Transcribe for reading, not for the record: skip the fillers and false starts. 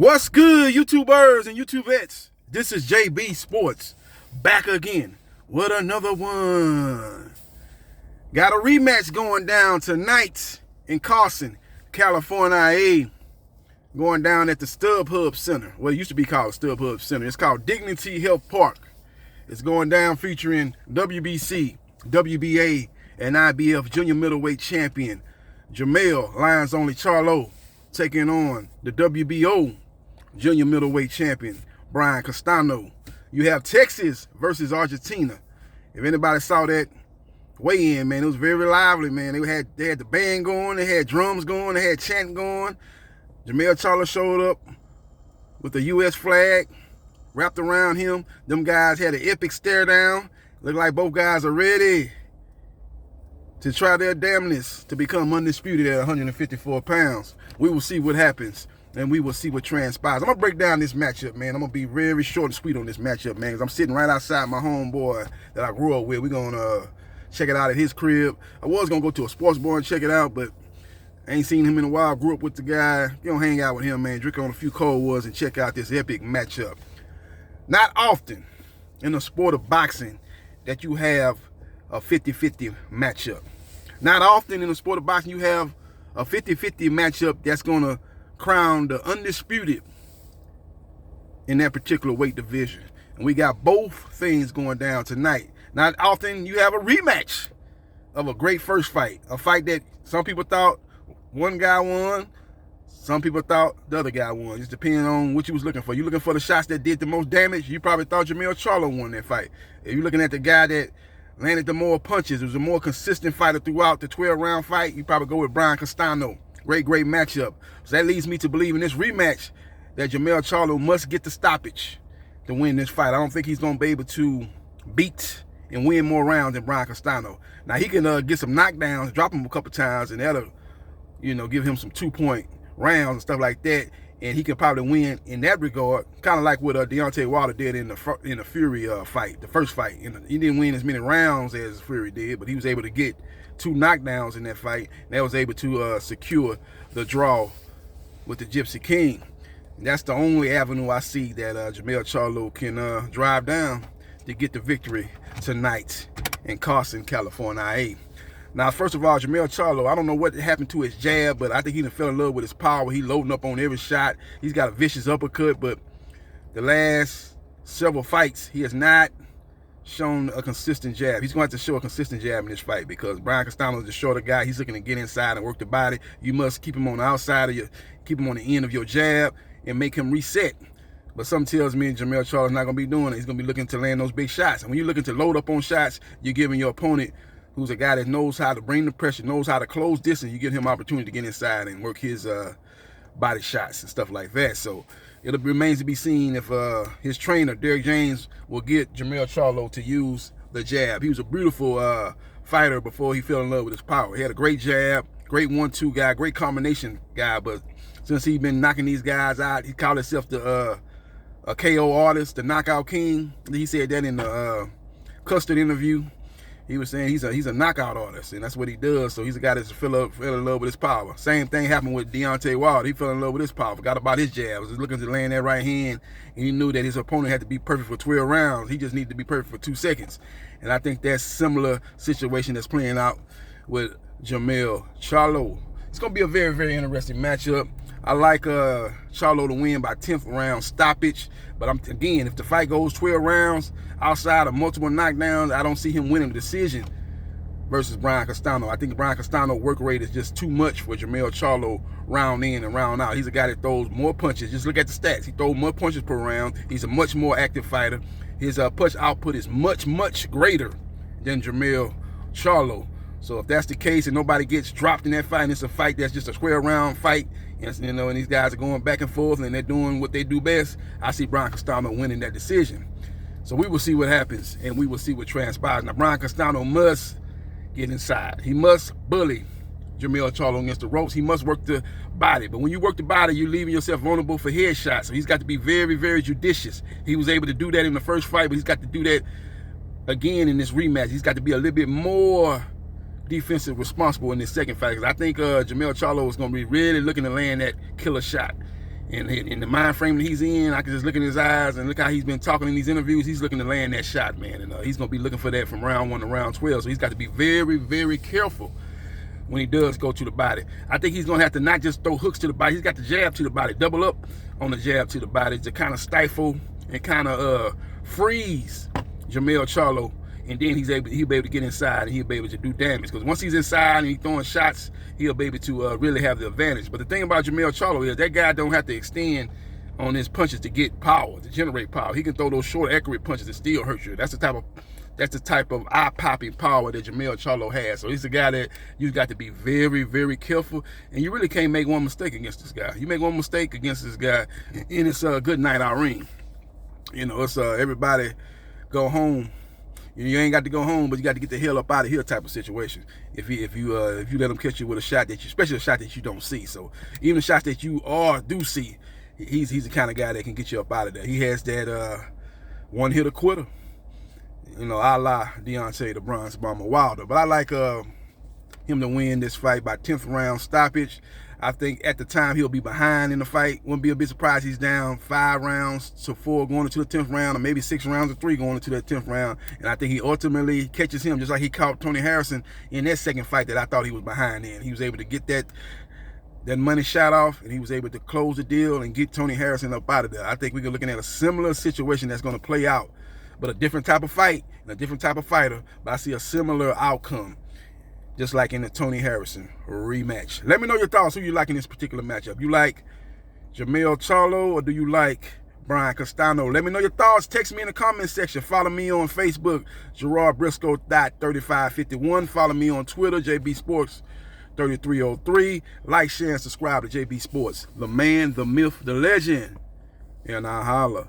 What's good, YouTubers and YouTubettes? This is JB Sports, back again with another one. Got a rematch going down tonight in Carson, California, going down at the StubHub Center. Well, it used to be called StubHub Center. It's called Dignity Health Park. It's going down featuring WBC, WBA, and IBF junior middleweight champion Jermell Charlo taking on the WBO junior middleweight champion Brain Castano. You have Texas versus Argentina. If anybody saw that weigh-in, man, it was very lively, man. They had the band going, they had drums going, they had chanting going. Jermell Charlo showed up with the U.S. flag wrapped around him. Them guys had an epic stare down. Looked like both guys are ready to try their damnness to become undisputed at 154 pounds. We will see what happens, and we will see what transpires. I'm going to break down this matchup, man. I'm going to be very short and sweet on this matchup, man, because I'm sitting right outside my homeboy that I grew up with. We're going to check it out at his crib. I was going to go to a sports bar and check it out, but I ain't seen him in a while. Grew up with the guy. You don't hang out with him, man. Drink on a few cold ones and check out this epic matchup. Not often in the sport of boxing that you have a 50-50 matchup. Not often in the sport of boxing you have a 50-50 matchup that's going to crown the undisputed in that particular weight division. And we got both things going down tonight. Not often you have a rematch of a great first fight. A fight that some people thought one guy won, some people thought the other guy won. Just depending on what you was looking for. You looking for the shots that did the most damage, you probably thought Jermell Charlo won that fight. If you're looking at the guy that landed the more punches, it was a more consistent fighter throughout the 12-round fight, you probably go with Brain Castano. Great matchup. So that leads me to believe in this rematch that Jermell Charlo must get the stoppage to win this fight. I don't think he's going to be able to beat and win more rounds than Brain Castano. Now, he can get some knockdowns, drop him a couple times, and that'll, give him some 2-point rounds and stuff like that, and he can probably win in that regard, kind of like what Deontay Wilder did in the Fury fight, the first fight. He didn't win as many rounds as Fury did, but he was able to get 2 knockdowns in that fight, and that was able to secure the draw with the Gypsy King. And that's the only avenue I see that Jermell Charlo can drive down to get the victory tonight in Carson, California. Now, first of all, Jermell Charlo, I don't know what happened to his jab, but I think he done fell in love with his power. He loading up on every shot. He's got a vicious uppercut, but the last several fights, he has not shown a consistent jab. He's going to have to show a consistent jab in this fight because Brain Castano is a shorter guy. He's looking to get inside and work the body. You must keep him on the outside of keep him on the end of your jab and make him reset. But something tells me Jermell Charlo's not going to be doing it. He's going to be looking to land those big shots. And when you're looking to load up on shots, you're giving your opponent, who's a guy that knows how to bring the pressure, knows how to close distance, you give him opportunity to get inside and work his body shots and stuff like that. So it remains to be seen if his trainer, Derek James, will get Jermell Charlo to use the jab. He was a beautiful fighter before he fell in love with his power. He had a great jab, great 1-2 guy, great combination guy, but since he's been knocking these guys out, he called himself the a KO artist, the knockout king. He said that in the Custard interview. He was saying he's a knockout artist, and that's what he does. So he's a guy that's fell in love with his power. Same thing happened with Deontay Wilder. He fell in love with his power, forgot about his jab. Was looking to land that right hand, and he knew that his opponent had to be perfect for 12 rounds. He just needed to be perfect for 2 seconds. And I think that's similar situation that's playing out with Jermell Charlo. It's going to be a very interesting matchup. I like Charlo to win by 10th round stoppage. But again, if the fight goes 12 rounds outside of multiple knockdowns, I don't see him winning the decision versus Brain Castano. I think Brain Castano's work rate is just too much for Jermell Charlo round in and round out. He's a guy that throws more punches. Just look at the stats. He throws more punches per round. He's a much more active fighter. His punch output is much greater than Jermell Charlo. So if that's the case and nobody gets dropped in that fight, and it's a fight that's just a square round fight, and these guys are going back and forth and they're doing what they do best, I see Brain Castano winning that decision. So we will see what happens and we will see what transpires. Now, Brain Castano must get inside. He must bully Jermell Charlo against the ropes. He must work the body. But when you work the body, you're leaving yourself vulnerable for headshots. So he's got to be very judicious. He was able to do that in the first fight, but he's got to do that again in this rematch. He's got to be a little bit more defensive responsible in this second fight, because I think Jermell Charlo is going to be really looking to land that killer shot. in the mind frame that he's in, I can just look in his eyes and look how he's been talking in these interviews. He's looking to land that shot, man, and he's going to be looking for that from round 1 to round 12. So he's got to be very, very careful when he does go to the body. I think he's going to have to not just throw hooks to the body. He's got the jab to the body, double up on the jab to the body to kind of stifle and kind of freeze Jermell Charlo. And then he'll be able to get inside and he'll be able to do damage. Because once he's inside and he's throwing shots, he'll be able to really have the advantage. But the thing about Jermell Charlo is that guy don't have to extend on his punches to get power, to generate power. He can throw those short, accurate punches and still hurt you. That's the type of eye-popping power that Jermell Charlo has. So he's a guy that you've got to be very, very careful. And you really can't make one mistake against this guy. You make one mistake against this guy, and it's a good night out ring. You know, it's everybody go home. You ain't got to go home, but you got to get the hell up out of here type of situation. If you let him catch you with a shot that especially a shot that you don't see. So even the shots that you do see, he's the kind of guy that can get you up out of there. He has that one hitter quitter, you know, a la Deontay the Bronze Bomber Wilder. But I like him to win this fight by 10th round stoppage. I think at the time he'll be behind in the fight. Wouldn't be a bit surprised he's down 5 rounds to 4 going into the 10th round, or maybe 6 rounds to 3 going into that 10th round. And I think he ultimately catches him just like he caught Tony Harrison in that second fight that I thought he was behind in. He was able to get that money shot off, and he was able to close the deal and get Tony Harrison up out of there. I think we're looking at a similar situation that's going to play out, but a different type of fight and a different type of fighter. But I see a similar outcome, just like in the Tony Harrison rematch. Let me know your thoughts. Who you like in this particular matchup? You like Jermell Charlo or do you like Brain Castano? Let me know your thoughts. Text me in the comment section. Follow me on Facebook, GerardBriscoe.3551. Follow me on Twitter, JBsports 3303. Like, share, and subscribe to JB Sports. The man, the myth, the legend. And I holla.